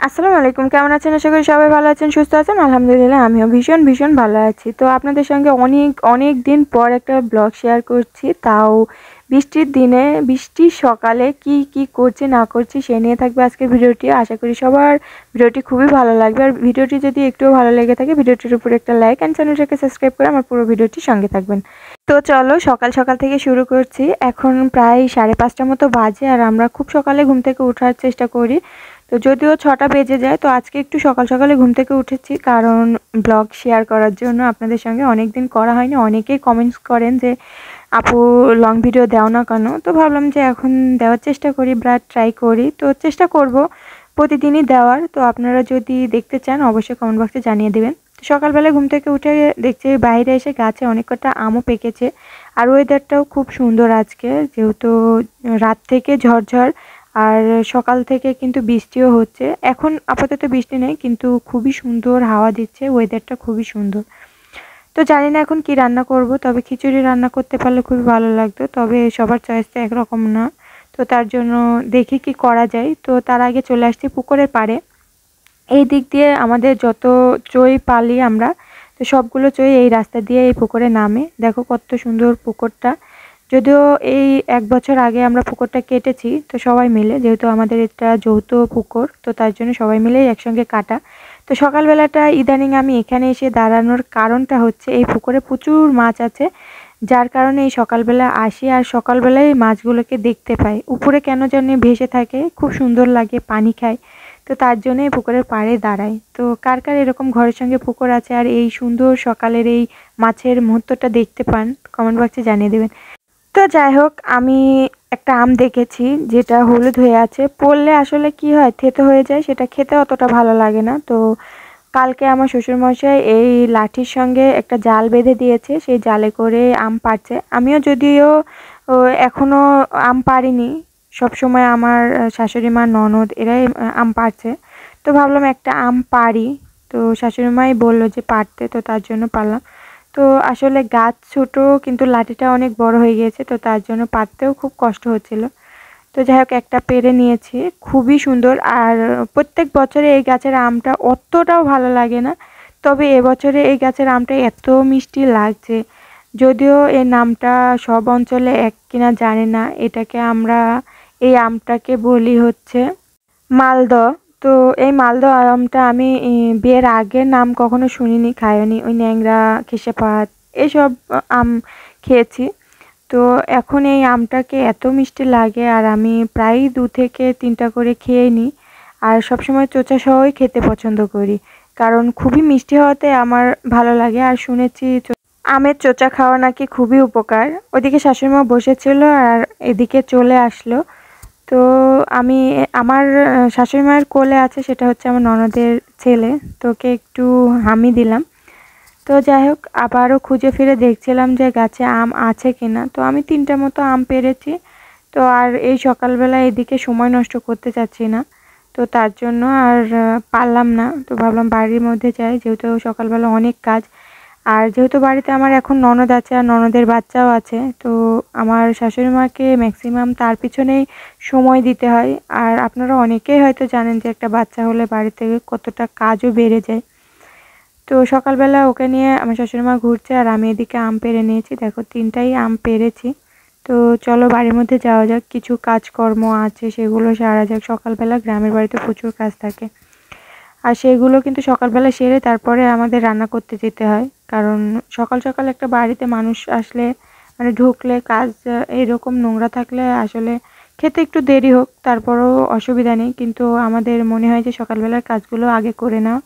আসসালামু আলাইকুম, কেমন আছেন? আশা করি সবাই ভালো আছেন, সুস্থ আছেন। আলহামদুলিল্লাহ আমিও ভীষণ ভালো আছি। তো আপনাদের সঙ্গে অনেক দিন পর একটা ব্লগ শেয়ার করছি, তাও বৃষ্টির দিনে, বৃষ্টির সকালে কি করছি না করছি সে নিয়ে থাকবে আজকের ভিডিওটি। আশা করি সবার ভিডিওটি খুবই ভালো লাগবে। আর ভিডিওটি যদি একটুও ভালো লেগে থাকে ভিডিওটির উপরে একটা লাইক অ্যান্ড চ্যানেলটাকে সাবস্ক্রাইব করে আমার পুরো ভিডিওটির সঙ্গে থাকবেন। তো চলো সকাল থেকে শুরু করছি। এখন প্রায় 5:30 মতো বাজে, আর আমরা খুব সকালে ঘুম থেকে ওঠার চেষ্টা করি। তো যদিও 6টা বেজে যায়, তো আজকে একটু সকালে ঘুম থেকে উঠেছি, কারণ ব্লগ শেয়ার করার জন্য আপনাদের সঙ্গে অনেক দিন করা হয়নি। অনেকেই কমেন্টস করেন যে আপু লং ভিডিও দাও না কেন, তো ভাবলাম যে এখন দেওয়ার চেষ্টা করি বা ট্রাই করি। তো চেষ্টা করব প্রতিদিনই দেওয়ার। তো আপনারা যদি দেখতে চান অবশ্যই কমেন্ট বক্সে জানিয়ে দেবেন। তো সকালবেলা ঘুম থেকে উঠে দেখছি বাইরে এসে গাছে অনেক কটা আমও পেকেছে, আর ওয়েদারটাও খুব সুন্দর আজকে, যেহেতু রাত থেকে ঝড় আর সকাল থেকে কিন্তু বৃষ্টিও হচ্ছে। এখন আপাতত বৃষ্টি নেই, কিন্তু খুবই সুন্দর হাওয়া দিচ্ছে, ওয়েদারটা খুবই সুন্দর। তো জানি না এখন কি রান্না করব, তবে খিচুড়ি রান্না করতে পারলে খুবই ভালো লাগতো, তবে সবার চয়েস তো একরকম না। তো তার জন্য দেখি কি করা যায়। তো তার আগে চলে আসছি পুকুরের পাড়ে। এই দিক দিয়ে আমাদের যত চই পালি আমরা, তো সবগুলো চই এই রাস্তা দিয়ে এই পুকুরে নামে। দেখো কত সুন্দর পুকুরটা। যদিও এই 1 বছর আগে আমরা পুকুরটা কেটেছি, তো সবাই মিলে, যেহেতু আমাদের এটা যৌথ পুকুর, তো তার জন্য সবাই মিলেই একসঙ্গে কাটা। তো সকালবেলাটা ইদানিং আমি এখানে এসে দাঁড়ানোর কারণটা হচ্ছে এই পুকুরে প্রচুর মাছ আছে, যার কারণে এই সকালবেলা আসি, আর সকালবেলায় মাছগুলোকে দেখতে পাই। উপরে কেন জানি ভেসে থাকে, খুব সুন্দর লাগে, পানি খায়। তো তার জন্যই পুকুরের পাড়ে দাঁড়াই। তো কার এরকম ঘরের সঙ্গে পুকুর আছে আর এই সুন্দর সকালের এই মাছের মুহূর্তটা দেখতে পান, কমেন্ট বক্সে জানিয়ে দেবেন। তো যাই হোক, আমি একটা আম দেখেছি যেটা হলুদ হয়ে আছে, পড়লে আসলে কি হয়, থেতো হয়ে যায়, সেটা খেতে অতটা ভালো লাগে না। তো কালকে আমার শ্বশুরমশাই এই লাঠির সঙ্গে একটা জাল বেঁধে দিয়েছে, সেই জালে করে আম পাড়ছে। আমিও যদিও এখনো আম পারিনি, সবসময় আমার শাশুড়ি মা, ননদ এরাই আম পাড়ছে। তো ভাবলাম একটা আম পারি, তো শাশুড়ি মাই বললো যে পারতে, তো তার জন্য পারলাম। তো আসলে গাছ ছোট, কিন্তু লাঠিটা অনেক বড় হয়ে গিয়েছে, তো তার জন্য পারতেও খুব কষ্ট হচ্ছিল। তো যাই হোক, একটা পেরে নিয়েছি, খুবই সুন্দর। আর প্রত্যেক বছরে এই গাছের আমটা অতটাও ভালো লাগে না, তবে এবছরে এই গাছের আমটা এত মিষ্টি লাগছে। যদিও এই নামটা সব অঞ্চলে এক কিনা জানি না, এটাকে আমরা, এই আমটাকে বলি হচ্ছে মালদহ। তো এই মালদহ আমটা আমি বিয়ের আগের নাম কখনো শুনিনি, খাইনি। ওই ন্যাংরা, খেসাপাত এসব আম খেয়েছি। তো এখন এই আমটাকে এত মিষ্টি লাগে, আর আমি প্রায় 2 থেকে 3টা করে খেয়ে নিই। আর সবসময় চোচা সহই খেতে পছন্দ করি, কারণ খুবই মিষ্টি হওয়াতে আমার ভালো লাগে। আর শুনেছি আমের চোচা খাওয়া নাকি খুবই উপকার। ওদিকে শাশুড়িমা বসেছিল আর এদিকে চলে আসলো। তো আমি, আমার শাশুড়ি মায়ের কোলে আছে, সেটা হচ্ছে আমার ননদের ছেলে, তোকে একটু হামি দিলাম। তো যাই হোক, আবারও খুঁজে ফিরে দেখছিলাম যে গাছে আম আছে কিনা। তো আমি 3টা মতো আম পেরেছি। তো আর এই সকালবেলা এদিকে সময় নষ্ট করতে চাচ্ছি না, তো তার জন্য আর পারলাম না। তো ভাবলাম বাড়ির মধ্যে যাই, যেহেতু সকালবেলা অনেক কাজ। আর যেহেতু বাড়িতে আমার এখন ননদ আছে আর ননদের বাচ্চাও আছে, তো আমার শাশুড়ি মাকে ম্যাক্সিমাম তার পিছনেই সময় দিতে হয়। আর আপনারা অনেকেই হয়তো জানেন যে একটা বাচ্চা হলে বাড়িতে কতটা কাজও বেড়ে যায়। তো সকালবেলা ওকে নিয়ে আমার শাশুড়ি মা ঘুরছে, আর আমি এদিকে আম পেড়ে নিয়েছি। দেখো 3টাই আম পেড়েছি। তো চলো বাড়ির মধ্যে যাওয়া যাক, কিছু কাজকর্ম আছে সেগুলো সারা যাক। সকালবেলা গ্রামের বাড়িতে প্রচুর কাজ থাকে, আর সেগুলো কিন্তু সকালবেলা সেরে তারপরে আমাদের রান্না করতে যেতে হয়। কারণ সকাল একটা বাড়িতে মানুষ আসলে, মানে ঢুকলে কাজ এরকম নোংরা থাকলে আসলে খেতে একটু দেরি হোক, তারপরও অসুবিধা নেই, কিন্তু আমাদের মনে হয় যে সকালবেলার কাজগুলো আগে করে নেওয়া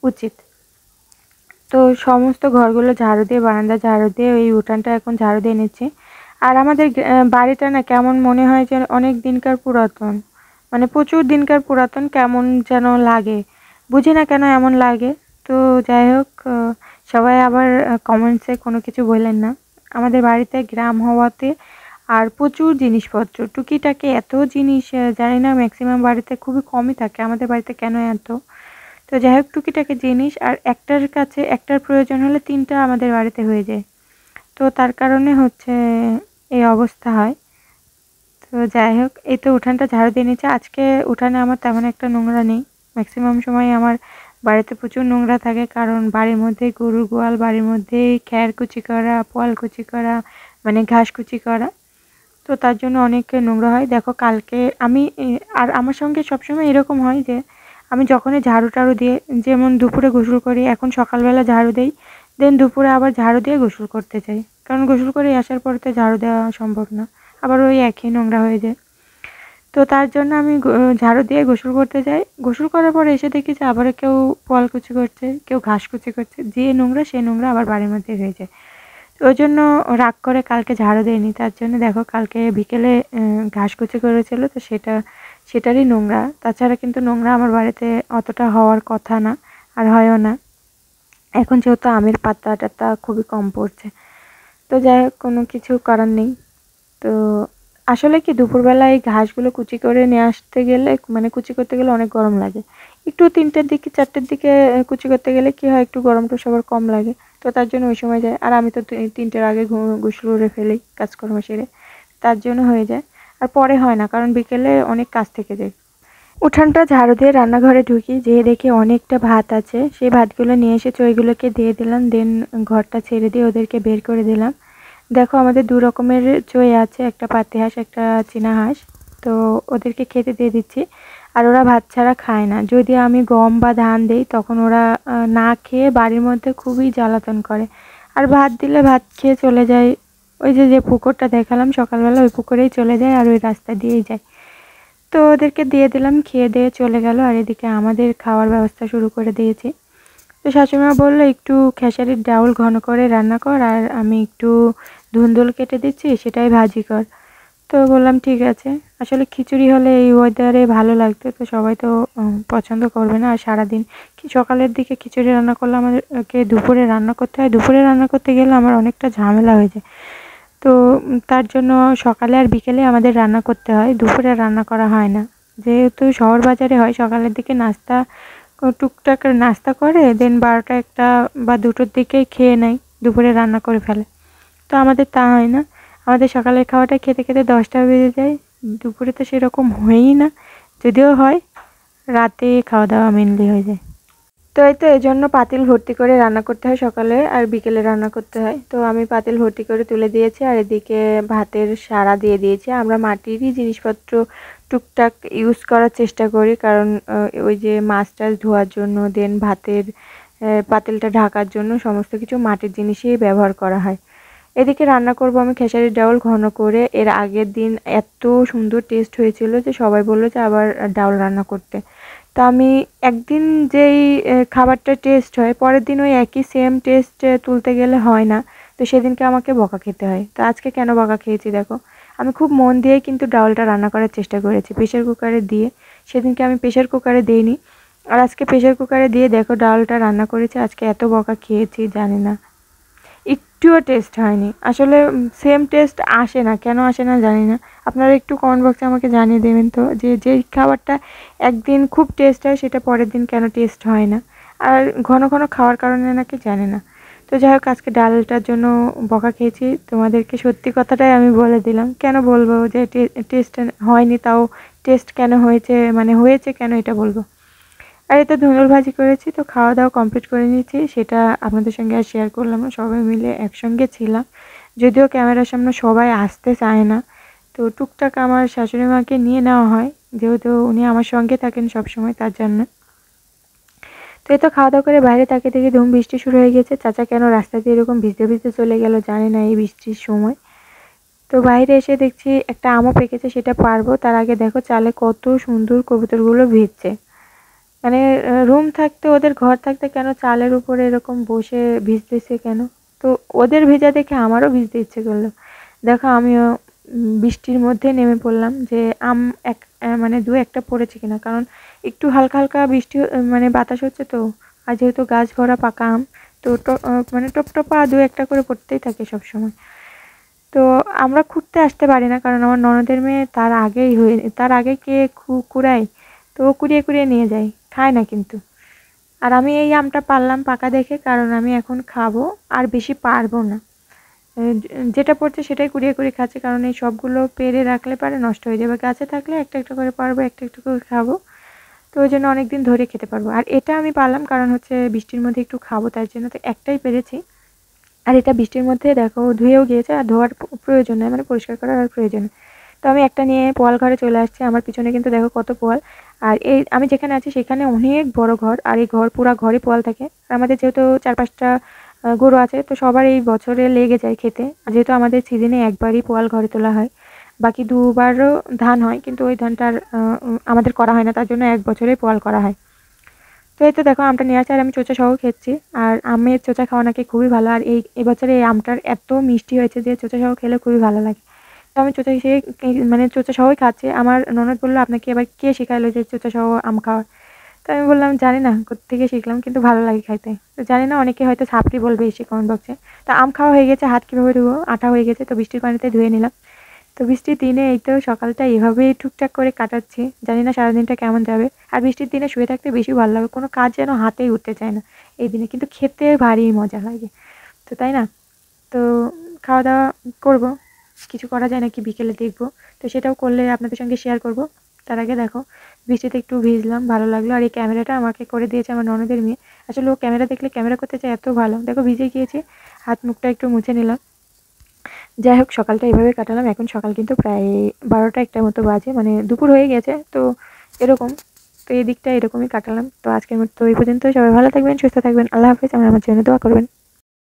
উচিত। তো সমস্ত ঘরগুলো ঝাড়ু দিয়ে, বারান্দা ঝাড়ু দিয়ে, এই উঠানটা এখন ঝাড়ু দিয়ে নিচ্ছি। আর আমাদের বাড়িটা না কেমন মনে হয় যে অনেক দিনকার পুরাতন, মানে প্রচুর দিনকার পুরাতন কেমন যেন লাগে, বুঝি না কেন এমন লাগে। তো যাই হোক, সবাই আবার কমেন্টসে কোনো কিছু বললেন না। আমাদের বাড়িতে গ্রাম হওয়াতে আর প্রচুর জিনিসপত্র টুকিটাকি এত জিনিস, জানি না ম্যাক্সিমাম বাড়িতে খুবই কমই থাকে, আমাদের বাড়িতে কেন এত। তো যাই হোক, টুকিটাকি জিনিস আর একটার কাছে একটার প্রয়োজন হলে তিনটা আমাদের বাড়িতে হয়ে যায়। তো তার কারণে হচ্ছে এই অবস্থা হয়। তো যাই হোক, এই তো উঠানটা ঝাড়ু দিয়ে নিচ্ছে। আজকে উঠানে আমার তেমন একটা নোংরা নেই। ম্যাক্সিমাম সময় আমার বাড়িতে প্রচুর নোংরা থাকে, কারণ বাড়ির মধ্যেই গরুর গোয়াল, বাড়ির মধ্যেই খ্যার কুচি করা, পোয়াল কুচি করা, মানে ঘাস কুচি করা। তো তার জন্য অনেক নোংরা হয়। দেখো কালকে আমি আর আমার সঙ্গে সবসময় এরকম হয় যে আমি যখনই ঝাড়ু টাড়ু দিয়ে, যেমন দুপুরে গোসল করি, এখন সকালবেলা ঝাড়ু দেই, দেন দুপুরে আবার ঝাড়ু দিয়ে গোসল করতে চাই, কারণ গোসল করে আসার পর তো ঝাড়ু দেওয়া সম্ভব না, আবার ওই একই নোংরা হয়ে যায়। তো তার জন্য আমি ঝাড়ু দিয়ে গোসল করতে যাই। গোসল করার পরে এসে দেখি যে আবার কেউ পোয়ালকুচি করছে, কেউ ঘাস কুচি করছে, যে নোংরা সে নোংরা আবার বাড়ির মধ্যে হয়ে যায়। তো ওই জন্য রাগ করে কালকে ঝাড়ু দেয়নি। তার জন্য দেখো কালকে বিকেলে ঘাস কুচি করেছিল, তো সেটারই নোংরা। তাছাড়া কিন্তু নোংরা আমার বাড়িতে অতটা হওয়ার কথা না, আর হয়ও না। এখন যেহেতু আমের পাতা টাতা খুবই কম পড়ছে, তো যাই হোক, কোনো কিছু করার নেই। তো আসলে কি দুপুরবেলা এই ঘাসগুলো কুচি করে নিয়ে আসতে গেলে, মানে কুচি করতে গেলে অনেক গরম লাগে। একটু 3টের দিকে 4টের দিকে কুচি করতে গেলে কি হয়, একটু গরমটা সবার কম লাগে। তো তার জন্য ওই সময় যায়, আর আমি তো 3টের আগে গোসল করে ফেলি কাজকর্ম সেরে, তার জন্য হয়ে যায়। আর পরে হয় না, কারণ বিকেলে অনেক কাজ থেকে যায়। উঠানটা ঝাড়ু দিয়ে রান্নাঘরে ঢুকি, যেয়ে দেখি অনেকটা ভাত আছে। সেই ভাতগুলো নিয়ে এসে ওইগুলোকে দিয়ে দিলাম, দেন ঘরটা ছেড়ে দিয়ে ওদেরকে বের করে দিলাম। দেখো আমাদের 2 রকমের চই আছে, একটা পাতি হাঁস, একটা চীনা হাঁস। তো ওদেরকে খেতে দিয়ে দিচ্ছি। আর ওরা ভাত ছাড়া খায় না। যদি আমি গম বা ধান দেই তখন ওরা না খেয়ে বাড়ির মধ্যে খুবই জ্বালাতন করে। আর ভাত দিলে ভাত খেয়ে চলে যায়। ওই যে পুকুরটা দেখালাম সকালবেলা, ওই পুকুরেই চলে যায় আর ওই রাস্তা দিয়েই যায়। তো ওদেরকে দিয়ে দিলাম, খেয়ে দিয়ে চলে গেল। আর এদিকে আমাদের খাওয়ার ব্যবস্থা শুরু করে দিয়েছি। তো শাশুড়িমা বললো একটু খেসারির ডাউল ঘন করে রান্না কর, আর আমি একটু ধুন্দুল কেটে দিচ্ছি, সেটাই ভাজি কর। তো বললাম ঠিক আছে। আসলে খিচুড়ি হলে এই ওয়েদারে ভালো লাগতো, তো সবাই তো পছন্দ করবে না। আর সারাদিন সকালের দিকে খিচুড়ি রান্না করলে আমাদেরকে দুপুরে রান্না করতে হয়, দুপুরে রান্না করতে গেলে আমার অনেকটা ঝামেলা হয়ে যায়। তো তার জন্য সকালে আর বিকেলে আমাদের রান্না করতে হয়, দুপুরে রান্না করা হয় না। যেহেতু শহর বাজারে হয়, সকালের দিকে নাস্তা টুকটাক নাস্তা করে, দেন 12টা 1টা বা 2টোর দিকেই খেয়ে নেয়, দুপুরে রান্না করে ফেলে। তো আমাদের তা হয় না, আমাদের সকালের খাওয়াটা খেতে খেতে 10টা বেজে যায়। দুপুরে তো সেরকম হয়ই না, যদিও হয় রাতে খাওয়া দাওয়া মেনলি হয়ে যায়। তো এই তো এই জন্য পাতিল ভর্তি করে রান্না করতে হয় সকালে আর বিকেলে রান্না করতে হয়। তো আমি পাতিল ভর্তি করে তুলে দিয়েছি, আর এদিকে ভাতের সারা দিয়ে দিয়েছি। আমরা মাটিরই জিনিসপত্র টুকটাক ইউজ করার চেষ্টা করি, কারণ ওই যে মাছ টাছ ধোয়ার জন্য, দেন ভাতের পাতিলটা ঢাকার জন্য সমস্ত কিছু মাটির জিনিসই ব্যবহার করা হয়। এদিকে রান্না করব আমি খেসারির ডাউল ঘন করে। এর আগের দিন এত সুন্দর টেস্ট হয়েছিল যে সবাই বললো যে আবার ডাউল রান্না করতে। তো আমি একদিন যেই খাবারটা টেস্ট হয়, পরের দিন ওই একই সেম টেস্ট তুলতে গেলে হয় না। তো সেদিনকে আমাকে বকা খেতে হয়। তো আজকে কেন বকা খেয়েছি দেখো, আমি খুব মন দিয়ে কিন্তু ডাউলটা রান্না করার চেষ্টা করেছি প্রেশার কুকারে দিয়ে। সেদিনকে আমি প্রেশার কুকারে দিইনি, আর আজকে প্রেশার কুকারে দিয়ে দেখো ডাউলটা রান্না করেছি। আজকে এত বকা খেয়েছি জানি না, একটুও টেস্ট হয়নি। আসলে সেম টেস্ট আসে না, কেন আসে না জানি না। আপনারা একটু কমেন্ট বক্সে আমাকে জানিয়ে দেবেন তো, যে যেই খাবারটা একদিন খুব টেস্ট হয় সেটা পরের দিন কেন টেস্ট হয় না। আর ঘন ঘন খাওয়ার কারণে নাকি জানি না। তো যাই হোক, আজকে ডালটার জন্য বকা খেয়েছি। তোমাদেরকে সত্যি কথাটাই আমি বলে দিলাম, কেন বলবো যে টেস্ট হয়নি, তাও টেস্ট কেন হয়েছে, মানে হয়েছে কেন এটা বলবো। আর এতে ধুন্দুল ভাজি করেছি। তো খাওয়া দাওয়া কমপ্লিট করে নিয়েছি, সেটা আপনাদের সঙ্গে আর শেয়ার করলাম না। সবাই মিলে একসঙ্গে ছিলাম, যদিও ক্যামেরার সামনে সবাই আসতে চায় না। তো টুকটাক আমার শাশুড়ি মাকে নিয়ে নেওয়া হয়, যেহেতু উনি আমার সঙ্গে থাকেন সবসময়, তার জন্য। তো এই তো খাওয়া দাওয়া করে বাইরে তাকিয়ে দেখি ধুম বৃষ্টি শুরু হয়ে গেছে। চাচা কেন রাস্তা দিয়ে এরকম ভিজতে ভিজতে চলে গেল জানি না এই বৃষ্টির সময়। তো বাইরে এসে দেখছি একটা আমও পেকেছে, সেটা পারবো। তার আগে দেখো চালে কত সুন্দর কবুতরগুলো ভিজছে। মানে রুম থাকতে, ওদের ঘর থাকতে কেন চালের উপরে এরকম বসে ভিজতেছে কেন? তো ওদের ভেজা দেখে আমারও ভিজতে ইচ্ছে করলো। দেখো আমিও বৃষ্টির মধ্যে নেমে পড়লাম যে আম মানে দু একটা পড়েছে কিনা, কারণ একটু হালকা হালকা বৃষ্টি মানে বাতাস হচ্ছে তো, আর যেহেতু গাছ ভরা পাকা আম, তো মানে টপটপা দু একটা করে পড়তেই থাকে সবসময়। তো আমরা খুঁড়তে আসতে পারি না, কারণ আমার ননদের মেয়ে তার আগে কে কুড়ায়, তো ও কুড়িয়ে কুড়িয়ে নিয়ে যায়, খায় না কিন্তু। আর আমি এই আমটা পারলাম পাকা দেখে, কারণ আমি এখন খাবো, আর বেশি পারবো না। যেটা পড়ছে সেটাই কুড়িয়ে কুড়িয়ে খাচ্ছে, কারণ এই সবগুলো পেরে রাখলে পারে নষ্ট হয়ে যাবে, গাছে থাকলে একটা একটা করে পারবো, একটা একটা করে খাবো, তো ওই জন্য অনেকদিন ধরে খেতে পারবো। আর এটা আমি পারলাম কারণ হচ্ছে বৃষ্টির মধ্যে একটু খাবো, তার জন্য তো একটাই পেরেছি। আর এটা বৃষ্টির মধ্যে দেখো ধুয়েও গিয়েছে, আর ধোয়ার প্রয়োজন নেই, মানে পরিষ্কার করার আর প্রয়োজন নেই। তো আমি একটা নিয়ে পোয়াল ঘরে চলে আসছি, আমার পিছনে কিন্তু দেখো কত পোয়াল। আর এই আমি যেখানে আছি সেখানে অনেক বড় ঘর, আর এই পুরা ঘরে পোয়াল থাকে। আর আমাদের যেহেতু 4-5টা গরু আছে, তো সবার এই বছরে লেগে যায় খেতে, যেহেতু আমাদের সিজনে একবারই পোয়াল ঘরে তোলা হয়, বাকি দুবারও ধান হয়, কিন্তু ওই ধানটার আমাদের করা হয় না, তার জন্য এক বছরে পোয়াল করা হয়। তো এই তো দেখো আমটা নিয়ে আসে, আর আমি চোচা সহ খেচ্ছি। আর আমের চোচা খাওয়া নাকি খুবই ভালো, আর এবছরে এই আমটার এত মিষ্টি হয়েছে যে চোচা সহ খেলে খুবই ভালো লাগে। তো আমি চোচা হিসেবে মানে চোচা সহই খাচ্ছি। আমার ননদ বললো, আপনাকে এবার কে শেখালো যে চোচা সহ আম খাওয়ার? তো আমি বললাম জানি না কোত্থেকে শিখলাম, কিন্তু ভালো লাগে খাইতে। তো জানি না, অনেকে হয়তো ছাপড়ি বলবে এসে কমেন্ট বক্সে। তো আম খাওয়া হয়ে গেছে, হাত কীভাবে ধুবো, আঠা হয়ে গেছে, তো বৃষ্টির পানিতে ধুয়ে নিলাম। তো বৃষ্টির দিনে এই তো সকালটা এভাবেই টুকটাক করে কাটাচ্ছি, জানি না সারাদিনটা কেমন যাবে। আর বৃষ্টির দিনে শুয়ে থাকতে বেশি ভালো লাগে, কোনো কাজ যেন হাতেই উঠতে চায় না এই দিনে, কিন্তু খেতে ভারী মজা লাগে, তো তাই না? তো খাওয়া দাওয়া করবো, কিছু করা যায় নাকি বিকেলে দেখবো, তো সেটাও করলে আপনাদের সঙ্গে শেয়ার করব। তার আগে দেখো বৃষ্টিতে একটু ভিজলাম, ভালো লাগলো। আর এই ক্যামেরাটা আমাকে করে দিয়েছে আমার ননদের মেয়ে। আসলে ও ক্যামেরা দেখলে ক্যামেরা করতে চায়, এত ভালো। দেখো ভিজে গিয়েছে, হাত মুখটা একটু মুছে নিলাম। যাই হোক সকালটা এইভাবে কাটালাম। এখন সকাল কিন্তু প্রায় 12টা-1টার মতো বাজে, মানে দুপুর হয়ে গেছে তো এরকম। তো এই দিকটা এরকমই কাটালাম। তো আজকের মতো এই পর্যন্ত। সবাই ভালো থাকবেন, সুস্থ থাকবেন। আল্লাহ হাফেজ। আমার জন্য দোয়া করবেন।